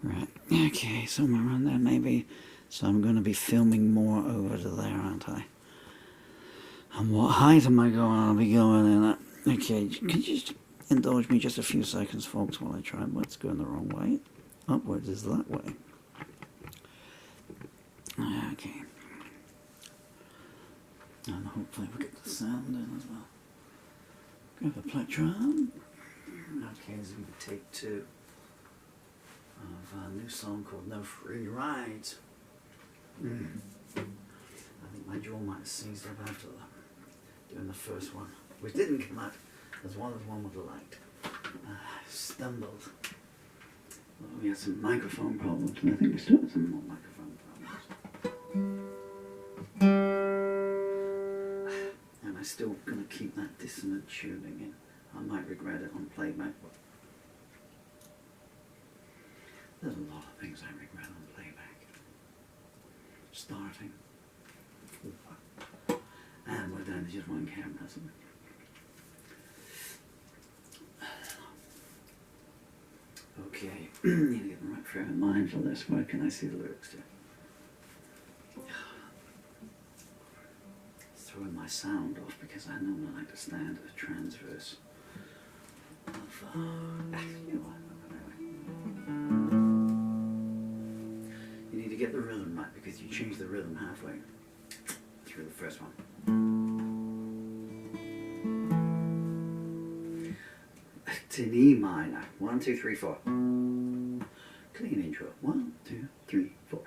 Right, okay, somewhere around there maybe. So I'm going to be filming more over to there, aren't I? And what height am I going? I'll be going in at... Okay, could you just indulge me just a few seconds, folks, while I try what's going the wrong way? Upwards is that way. Okay. And hopefully we'll get the sound in as well. Grab a plectron. Okay, this is going to be take 2 of a new song called No Free Rides. I think my jaw might have seized up after doing the first one, which didn't come out as well as one would have liked. Stumbled. Well, we had some microphone problems, and I think we still have some more microphone problems. And I'm still going to keep that dissonant tuning in. I might regret it on playback, but there's a lot of things I regret on playback. Starting. And we're down to just one camera, isn't it? Okay, need to get the right frame of mind for this. Where can I see the lyrics to? Throwing my sound off because I normally like to stand at a transverse of, you need to get the rhythm right because you change the rhythm halfway through the first one. It's in E minor. 1, 2, 3, 4. Clean intro. 1, 2, 3, 4.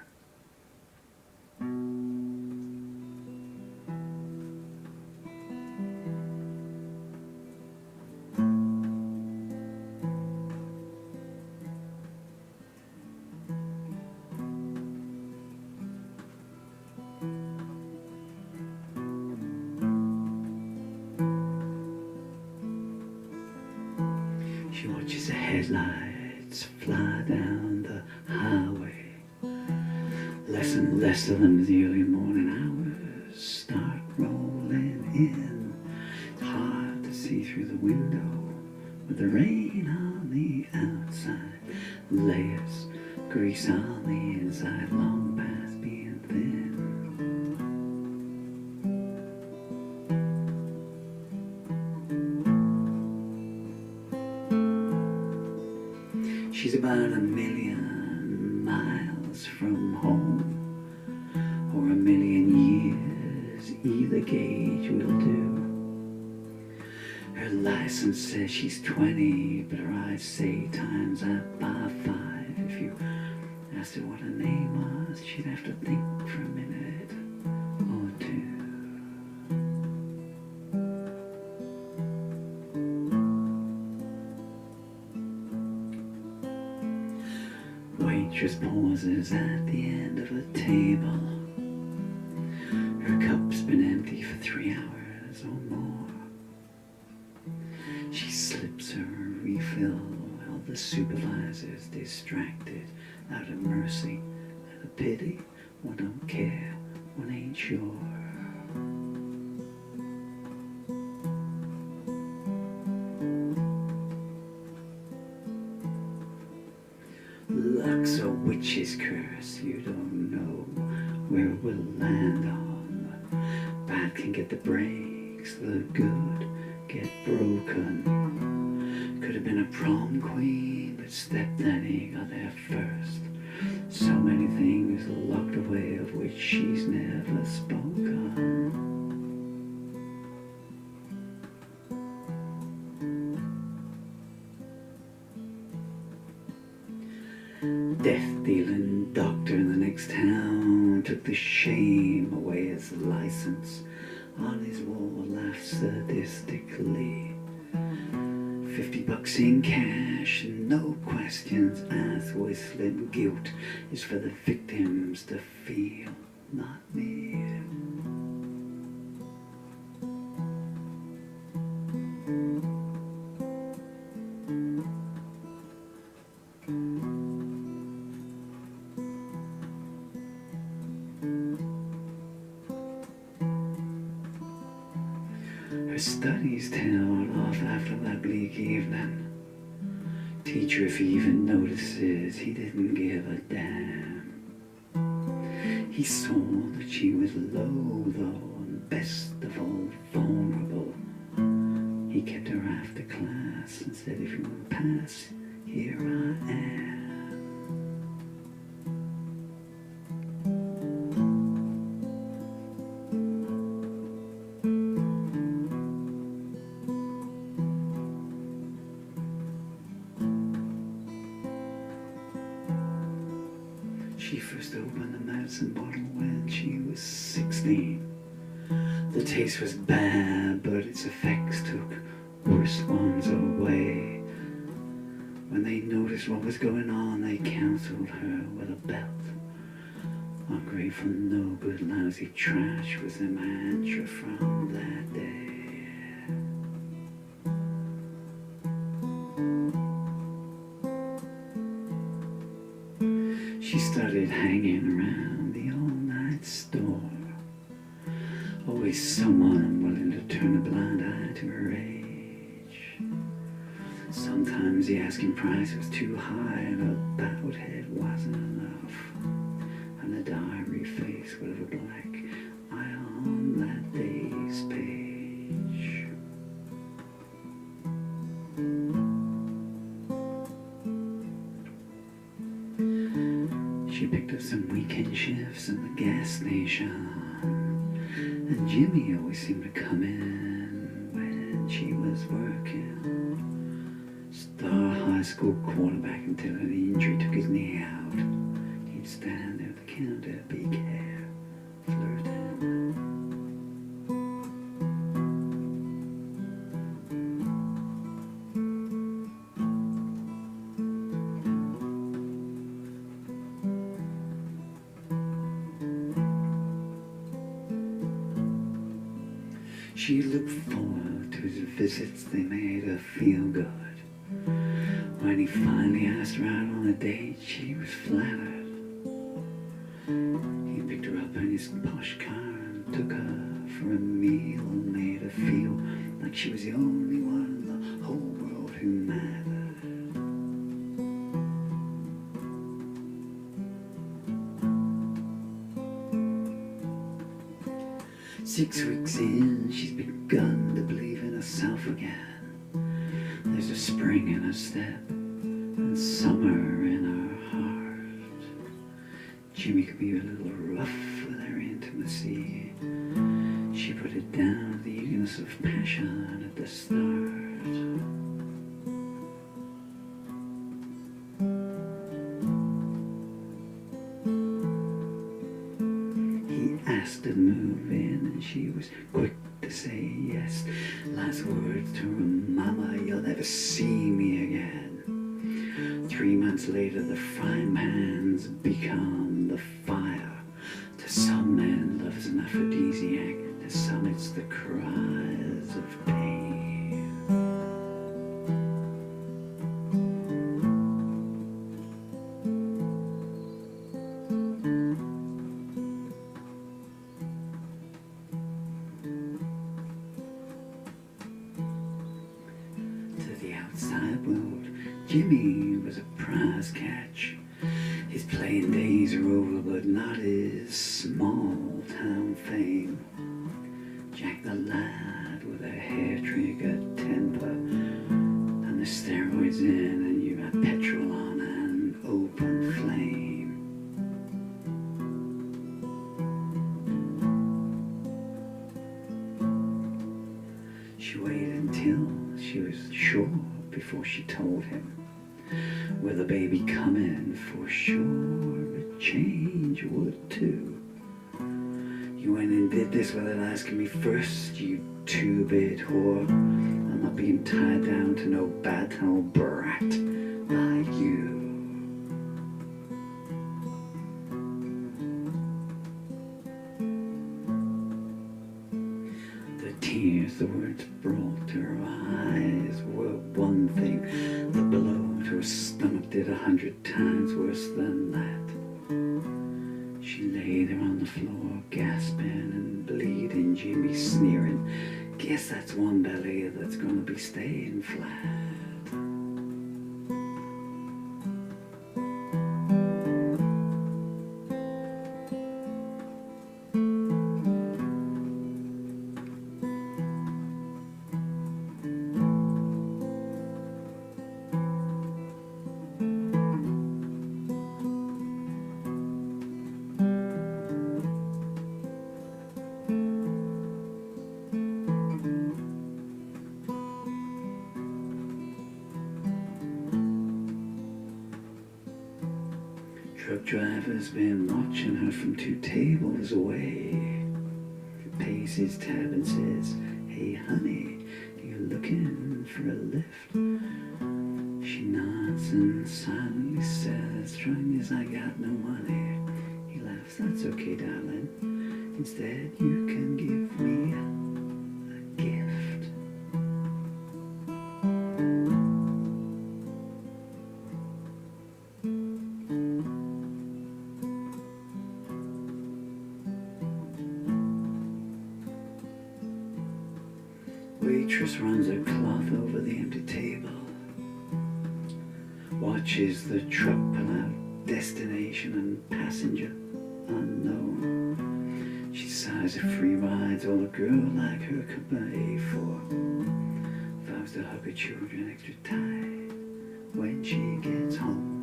She watches the headlights fly down the highway. Less and less of them as the early morning hours start rolling in. It's hard to see through the window with the rain on the outside. Layers, grease on the inside, long past being thin. She's about 1,000,000 miles from home, or 1,000,000 years, either gauge will do. Her license says she's 20, but her eyes say times up by 5. If you asked her what her name was, she'd have to think for a minute or 2. Waitress pauses at the end of a table. Her cup's been empty for 3 hours or more. She slips her refill while the supervisor's distracted out of mercy and a pity. One don't care, one ain't sure. Luck's a witch's curse, you don't know where we'll land on. Bad can get the breaks, the good get broken. Could have been a prom queen, but stepdaddy got there first. So many things locked away of which she's never spoken. Death-dealing doctor in the next town took the shame away his license. On his wall laughed sadistically. $50 in cash, no questions asked. Whistling guilt is for the victims to feel, not me. Her studies tailed off after that bleak evening. Teacher, if he even notices, he didn't give a damn. He saw that she was low, though, and best of all, vulnerable. He kept her after class and said, if you want to pass, here I am. She first opened the medicine bottle when she was 16. The taste was bad, but its effects took worse ones away. When they noticed what was going on, they counseled her with a belt. Ungrateful, no good, lousy trash was their mantra from that day. She started hanging around the all-night store. Always someone unwilling to turn a blind eye to her age. Sometimes the asking price was too high and a bowed head wasn't enough. And a diary face would have a black eye on that day's page. She picked up some weekend shifts at the gas station. And Jimmy always seemed to come in when she was working. Star high school quarterback until an injury took his knee out. He'd stand there at the counter, big hair, flirting. She looked forward to his visits, they made her feel good. When he finally asked her out on a date, she was flattered. He picked her up in his posh car and took her for a meal and made her feel like she was the only one in the whole world who mattered. 6 weeks in, she's begun to believe in herself again. There's a spring in her step and summer in her heart. Jimmy could be a little rough with her intimacy. She put it down to the eagerness of passion at the start. Asked her to move in and she was quick to say yes. Last words to her mama, you'll never see me again. 3 months later the frying pan's become the fire. To some men love is an aphrodisiac, to some it's the cries of pain. Outside world, Jimmy was a prize catch. His playing days are over, but not his small town fame. Jack the lad with a hair trigger temper, and the steroids in, and you got petrol on an open flame. She waited until she was sure before she told him. With a baby coming, for sure, but change would too. You went and did this without asking me first, you two-bit whore. I'm not being tied down to no battle brat like you. The tears the words brought to her eyes were one thing. The blow to her stomach did 100 times worse than that. She lay there on the floor, gasping and bleeding, Jimmy sneering. Guess that's one belly that's gonna be staying flat. Truck driver's been watching her from 2 tables away. He pays his tab and says, "Hey honey, you looking for a lift?" She nods and silently says, "Trying as I got no money." He laughs, "That's okay, darling. Instead, you can give me a gift." Waitress runs her cloth over the empty table, watches the truck pull out, destination and passenger unknown. She sighs at free rides all a girl like her could pay for. Vows to hug her children extra tight when she gets home.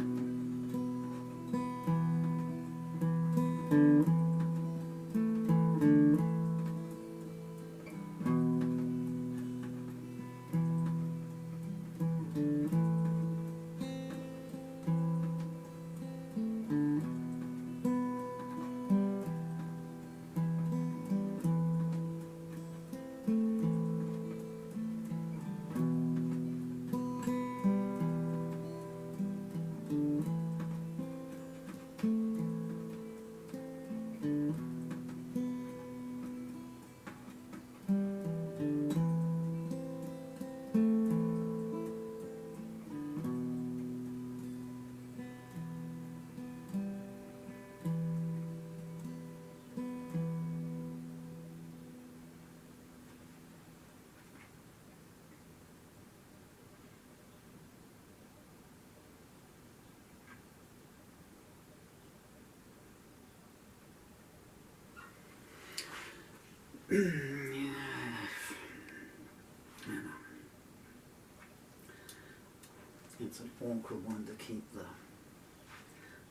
It's an awkward one to keep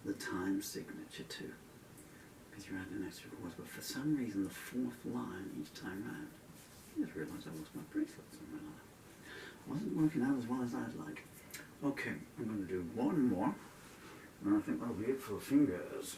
the time signature to, because you're adding extra chords, but for some reason the 4th line each time round, I just realised I lost my bracelets and wasn't working out as well as I'd like. Okay, I'm going to do one more, and I think that'll be it for fingers.